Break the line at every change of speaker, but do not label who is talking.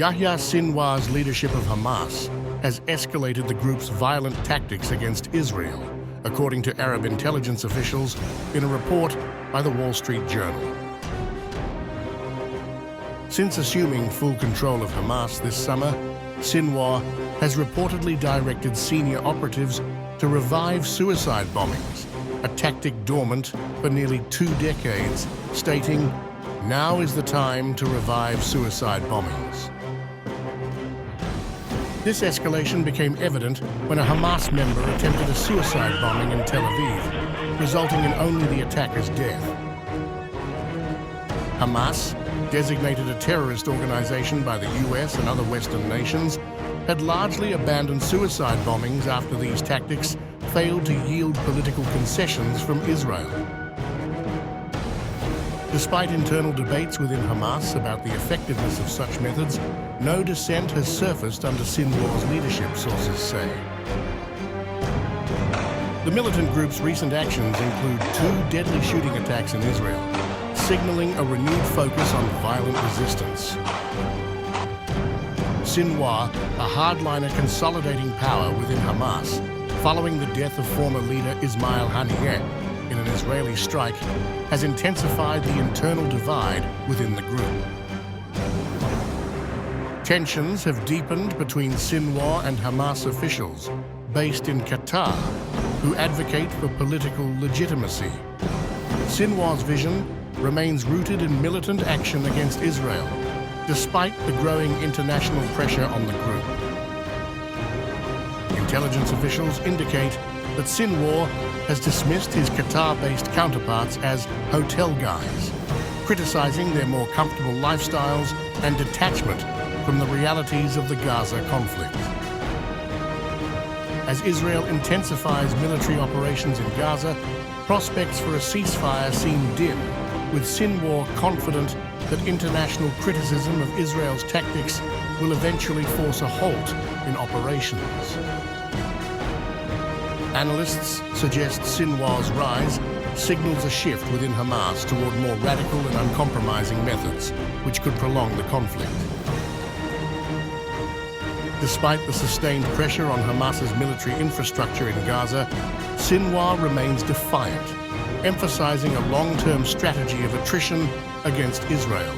Yahya Sinwar's leadership of Hamas has escalated the group's violent tactics against Israel, according to Arab intelligence officials in a report by the Wall Street Journal. Since assuming full control of Hamas this summer, Sinwar has reportedly directed senior operatives to revive suicide bombings, a tactic dormant for nearly 2 decades, stating, "Now is the time to revive suicide bombings." This escalation became evident when a Hamas member attempted a suicide bombing in Tel Aviv, resulting in only the attacker's death. Hamas, designated a terrorist organization by the US and other Western nations, had largely abandoned suicide bombings after these tactics failed to yield political concessions from Israel. Despite internal debates within Hamas about the effectiveness of such methods, no dissent has surfaced under Sinwar's leadership, sources say. The militant group's recent actions include 2 deadly shooting attacks in Israel, signaling a renewed focus on violent resistance. Sinwar, a hardliner consolidating power within Hamas, following the death of former leader Ismail Haniyeh in an Israeli strike, has intensified the internal divide within the group. Tensions have deepened between Sinwar and Hamas officials based in Qatar, who advocate for political legitimacy. Sinwar's vision remains rooted in militant action against Israel, despite the growing international pressure on the group. Intelligence officials indicate that Sinwar has dismissed his Qatar-based counterparts as hotel guys, criticizing their more comfortable lifestyles and detachment from the realities of the Gaza conflict. As Israel intensifies military operations in Gaza, prospects for a ceasefire seem dim, with Sinwar confident that international criticism of Israel's tactics will eventually force a halt in operations. Analysts suggest Sinwar's rise signals a shift within Hamas toward more radical and uncompromising methods, which could prolong the conflict. Despite the sustained pressure on Hamas's military infrastructure in Gaza, Sinwar remains defiant, emphasizing a long-term strategy of attrition against Israel.